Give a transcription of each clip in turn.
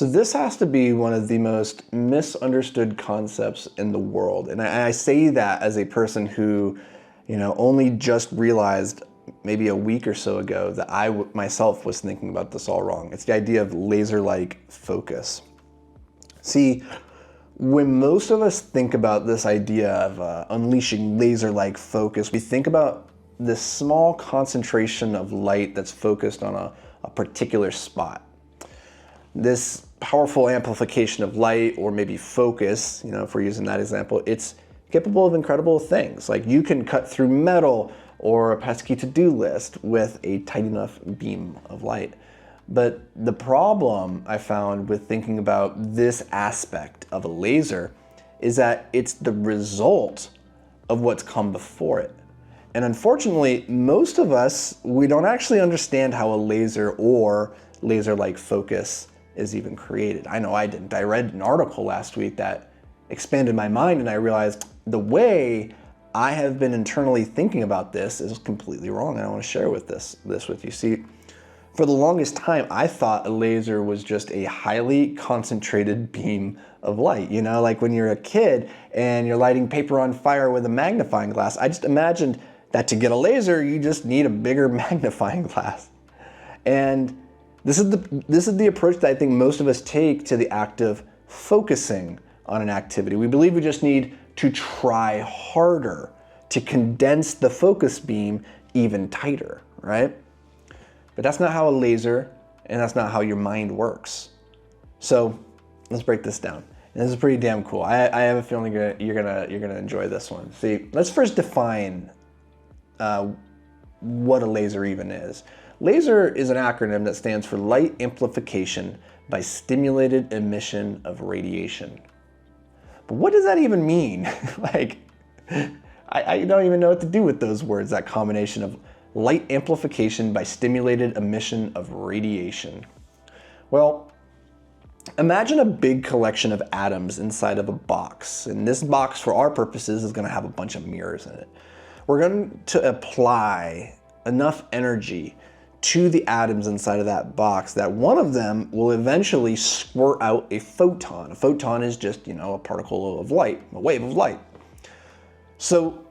So this has to be one of the most misunderstood concepts in the world. And I say that as a person who, only just realized maybe a week or so ago that I myself was thinking about this all wrong. It's the idea of laser-like focus. See, when most of us think about this idea of unleashing laser-like focus, we think about this small concentration of light that's focused on a particular spot. This powerful amplification of light, or maybe focus, if we're using that example, it's capable of incredible things. Like you can cut through metal or a pesky to-do list with a tight enough beam of light. But the problem I found with thinking about this aspect of a laser is that it's the result of what's come before it. And unfortunately, most of us, we don't actually understand how a laser or laser-like focus is even created. I know I didn't. I read an article last week that expanded my mind, and I realized the way I have been internally thinking about this is completely wrong, and I want to share this with you. See, for the longest time, I thought a laser was just a highly concentrated beam of light. Like when you're a kid and you're lighting paper on fire with a magnifying glass. I just imagined that to get a laser, you just need a bigger magnifying glass. And this is the approach that I think most of us take to the act of focusing on an activity. We believe we just need to try harder to condense the focus beam even tighter, right? But that's not how a laser, and that's not how your mind works. So let's break this down. And this is pretty damn cool. I have a feeling you're gonna enjoy this one. See, let's first define what a laser even is. Laser is an acronym that stands for light amplification by stimulated emission of radiation. But what does that even mean? I don't even know what to do with those words, that combination of light amplification by stimulated emission of radiation. Well, imagine a big collection of atoms inside of a box. And this box, for our purposes, is going to have a bunch of mirrors in it. We're going to apply enough energy to the atoms inside of that box that one of them will eventually squirt out a photon. A photon is just, a particle of light, a wave of light. So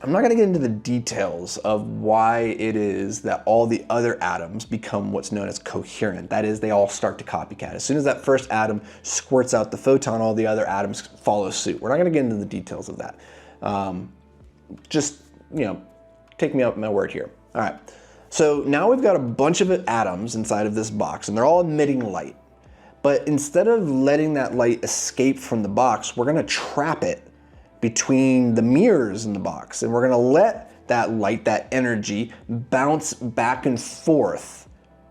I'm not going to get into the details of why it is that all the other atoms become what's known as coherent. That is, they all start to copycat. As soon as that first atom squirts out the photon, all the other atoms follow suit. We're not going to get into the details of that. Just, take me up my word here. All right, so now we've got a bunch of atoms inside of this box, and they're all emitting light. But instead of letting that light escape from the box, we're gonna trap it between the mirrors in the box, and we're gonna let that light, that energy, bounce back and forth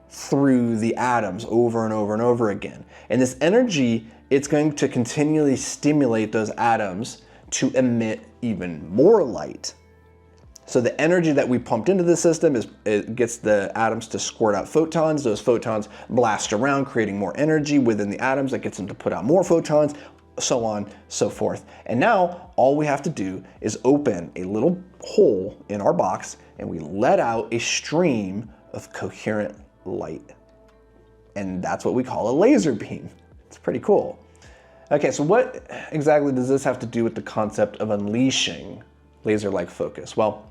through the atoms over and over and over again. And this energy, it's going to continually stimulate those atoms to emit even more light. So the energy that we pumped into the system it gets the atoms to squirt out photons. Those photons blast around, creating more energy within the atoms that gets them to put out more photons, so on, so forth. And now all we have to do is open a little hole in our box and we let out a stream of coherent light. And that's what we call a laser beam. It's pretty cool. Okay, so what exactly does this have to do with the concept of unleashing laser-like focus? Well,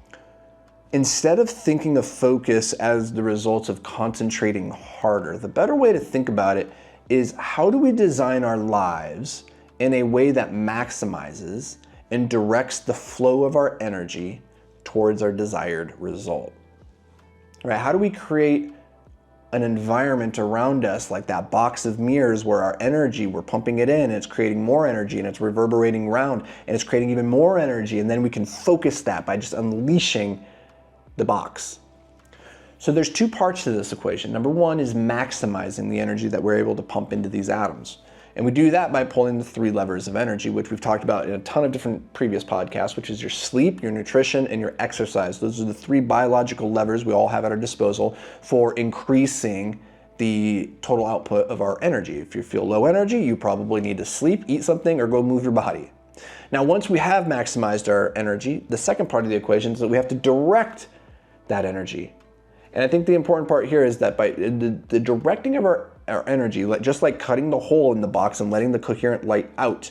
instead of thinking of focus as the result of concentrating harder, the better way to think about it is, how do we design our lives in a way that maximizes and directs the flow of our energy towards our desired result? Right? How do we create an environment around us, like that box of mirrors, where our energy, we're pumping it in, and it's creating more energy, and it's reverberating around, and it's creating even more energy, and then we can focus that by just unleashing the box. So there's two parts to this equation. Number one is maximizing the energy that we're able to pump into these atoms. And we do that by pulling the three levers of energy, which we've talked about in a ton of different previous podcasts, which is your sleep, your nutrition, and your exercise. Those are the three biological levers we all have at our disposal for increasing the total output of our energy. If you feel low energy, you probably need to sleep, eat something, or go move your body. Now, once we have maximized our energy, the second part of the equation is that we have to direct that energy. And I think the important part here is that by the directing of our energy, just like cutting the hole in the box and letting the coherent light out,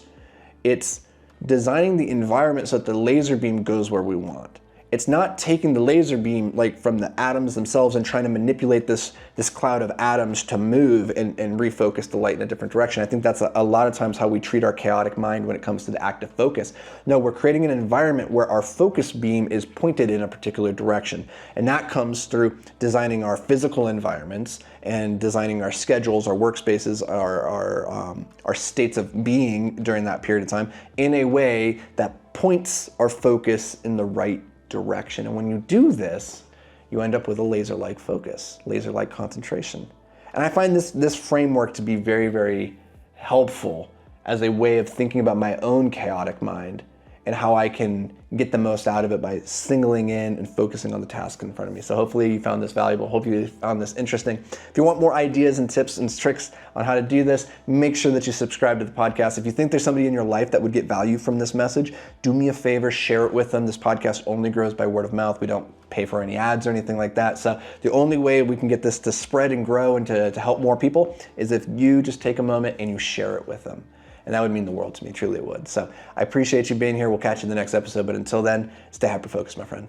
it's designing the environment so that the laser beam goes where we want. It's not taking the laser beam like from the atoms themselves and trying to manipulate this cloud of atoms to move and refocus the light in a different direction. I think that's a lot of times how we treat our chaotic mind when it comes to the active focus. No, we're creating an environment where our focus beam is pointed in a particular direction. And that comes through designing our physical environments and designing our schedules, our workspaces, our states of being during that period of time in a way that points our focus in the right direction. And when you do this, you end up with a laser-like focus, laser-like concentration. And I find this framework to be very, very helpful as a way of thinking about my own chaotic mind and how I can get the most out of it by singling in and focusing on the task in front of me. So hopefully you found this valuable. Hope you found this interesting. If you want more ideas and tips and tricks on how to do this, make sure that you subscribe to the podcast. If you think there's somebody in your life that would get value from this message, do me a favor, share it with them. This podcast only grows by word of mouth. We don't pay for any ads or anything like that. So the only way we can get this to spread and grow and to help more people is if you just take a moment and you share it with them. And that would mean the world to me, truly it would. So I appreciate you being here. We'll catch you in the next episode. But until then, stay hyper-focused, my friend.